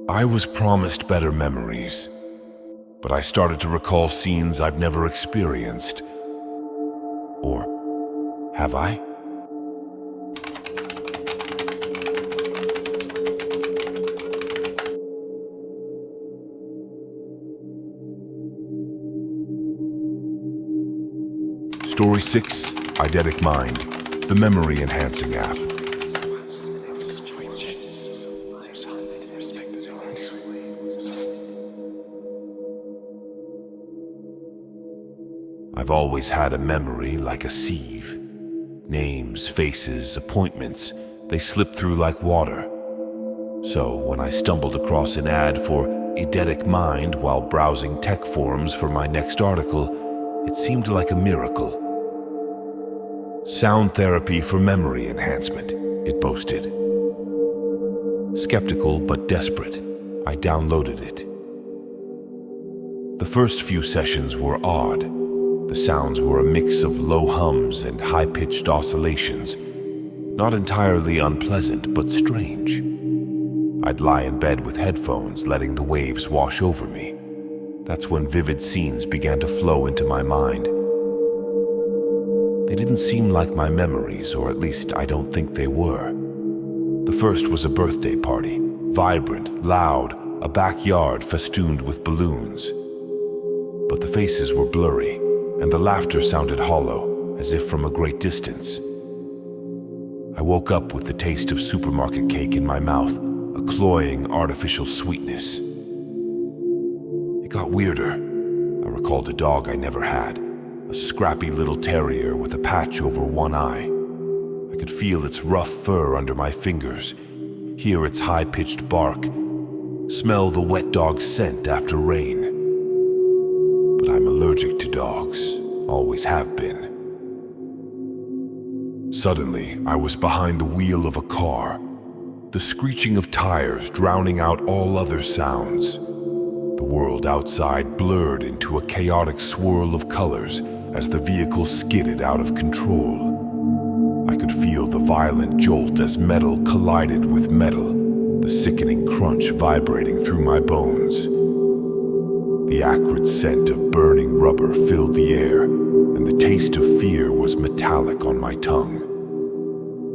I was promised better memories, but I started to recall scenes I've never experienced. Or have I? Story 6, EideticMind, the memory-enhancing app. I've always had a memory like a sieve. Names, faces, appointments, they slip through like water. So when I stumbled across an ad for EideticMind while browsing tech forums for my next article, it seemed like a miracle. Sound therapy for memory enhancement, it boasted. Skeptical but desperate, I downloaded it. The first few sessions were odd. The sounds were a mix of low hums and high-pitched oscillations, not entirely unpleasant but strange. I'd lie in bed with headphones, letting the waves wash over me. That's when vivid scenes began to flow into my mind. They didn't seem like my memories, or at least I don't think they were. The first was a birthday party, vibrant, loud, a backyard festooned with balloons. But the faces were blurry, and the laughter sounded hollow, as if from a great distance. I woke up with the taste of supermarket cake in my mouth, a cloying, artificial sweetness. It got weirder. I recalled a dog I never had, a scrappy little terrier with a patch over one eye. I could feel its rough fur under my fingers, hear its high-pitched bark, smell the wet dog's scent after rain. But I'm allergic to dogs, always have been. Suddenly, I was behind the wheel of a car, the screeching of tires drowning out all other sounds. The world outside blurred into a chaotic swirl of colors as the vehicle skidded out of control. I could feel the violent jolt as metal collided with metal, the sickening crunch vibrating through my bones. The acrid scent of burning rubber filled the air, and the taste of fear was metallic on my tongue.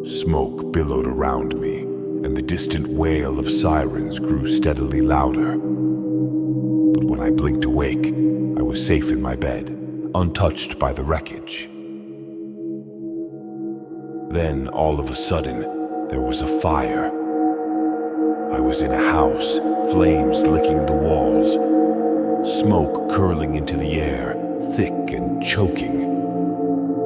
Smoke billowed around me, and the distant wail of sirens grew steadily louder. But when I blinked awake, I was safe in my bed, untouched by the wreckage. Then, all of a sudden, there was a fire. I was in a house, flames licking the walls, smoke curling into the air, thick and choking.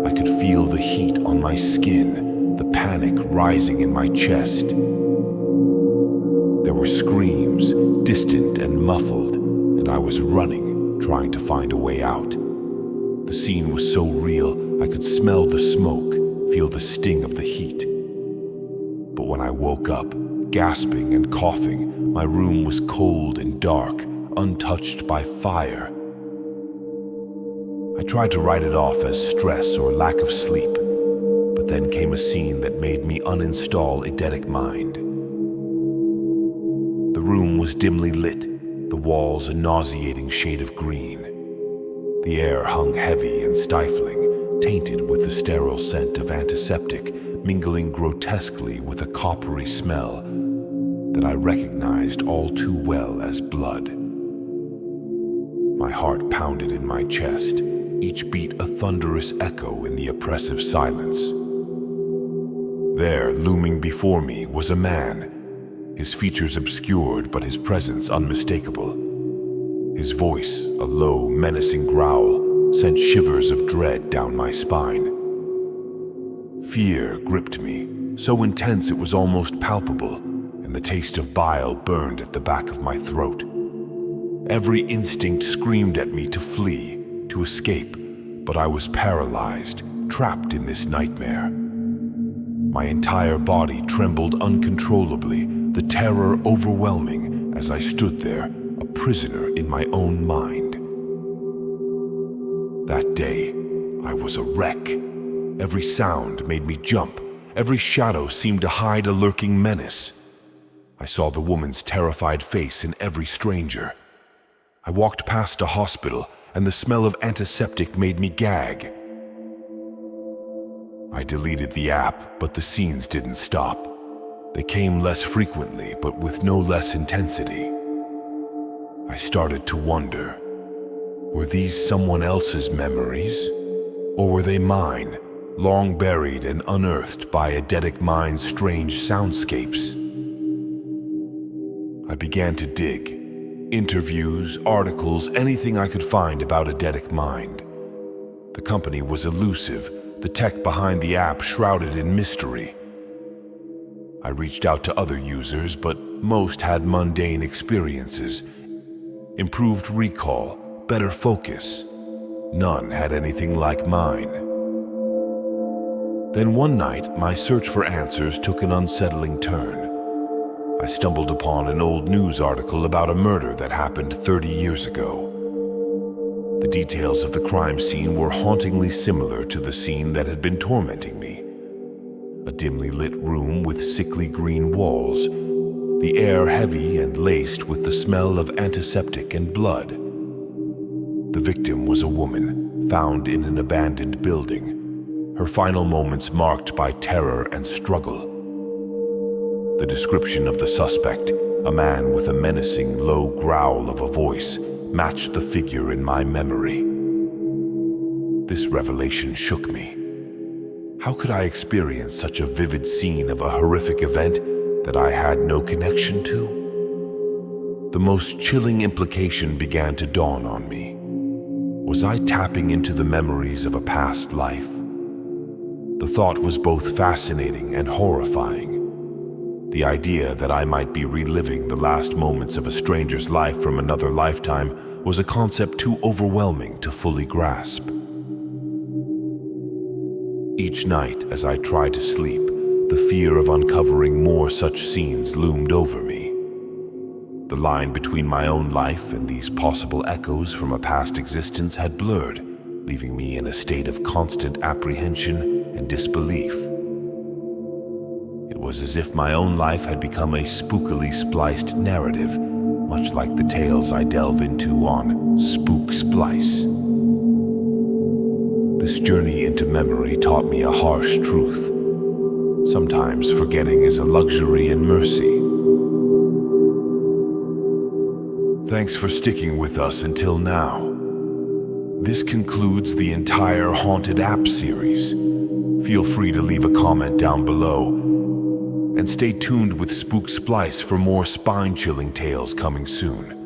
I could feel the heat on my skin, the panic rising in my chest. There were screams, distant and muffled, and I was running, trying to find a way out. The scene was so real, I could smell the smoke, feel the sting of the heat. But when I woke up, gasping and coughing, my room was cold and dark, untouched by fire. I tried to write it off as stress or lack of sleep, but then came a scene that made me uninstall EideticMind. The room was dimly lit, the walls a nauseating shade of green. The air hung heavy and stifling, tainted with the sterile scent of antiseptic, mingling grotesquely with a coppery smell that I recognized all too well as blood. My heart pounded in my chest, each beat a thunderous echo in the oppressive silence. There, looming before me, was a man, his features obscured but his presence unmistakable. His voice, a low, menacing growl, sent shivers of dread down my spine. Fear gripped me, so intense it was almost palpable, and the taste of bile burned at the back of my throat. Every instinct screamed at me to flee, to escape, but I was paralyzed, trapped in this nightmare. My entire body trembled uncontrollably, the terror overwhelming as I stood there, a prisoner in my own mind. That day, I was a wreck. Every sound made me jump. Every shadow seemed to hide a lurking menace. I saw the woman's terrified face in every stranger. I walked past a hospital, and the smell of antiseptic made me gag. I deleted the app, but the scenes didn't stop. They came less frequently, but with no less intensity. I started to wonder, were these someone else's memories? Or were they mine, long buried and unearthed by EideticMind's strange soundscapes? I began to dig. Interviews, articles, anything I could find about EideticMind. The company was elusive, the tech behind the app shrouded in mystery. I reached out to other users, but most had mundane experiences. Improved recall, better focus. None had anything like mine. Then one night, my search for answers took an unsettling turn. I stumbled upon an old news article about a murder that happened 30 years ago. The details of the crime scene were hauntingly similar to the scene that had been tormenting me. A dimly lit room with sickly green walls, the air heavy and laced with the smell of antiseptic and blood. The victim was a woman, found in an abandoned building, her final moments marked by terror and struggle. The description of the suspect, a man with a menacing, low growl of a voice, matched the figure in my memory. This revelation shook me. How could I experience such a vivid scene of a horrific event that I had no connection to? The most chilling implication began to dawn on me. Was I tapping into the memories of a past life? The thought was both fascinating and horrifying. The idea that I might be reliving the last moments of a stranger's life from another lifetime was a concept too overwhelming to fully grasp. Each night, as I tried to sleep, the fear of uncovering more such scenes loomed over me. The line between my own life and these possible echoes from a past existence had blurred, leaving me in a state of constant apprehension and disbelief. It was as if my own life had become a spookily spliced narrative, much like the tales I delve into on Spook Splice. This journey into memory taught me a harsh truth. Sometimes forgetting is a luxury and mercy. Thanks for sticking with us until now. This concludes the entire Haunted App series. Feel free to leave a comment down below. And stay tuned with Spook Splice for more spine-chilling tales coming soon.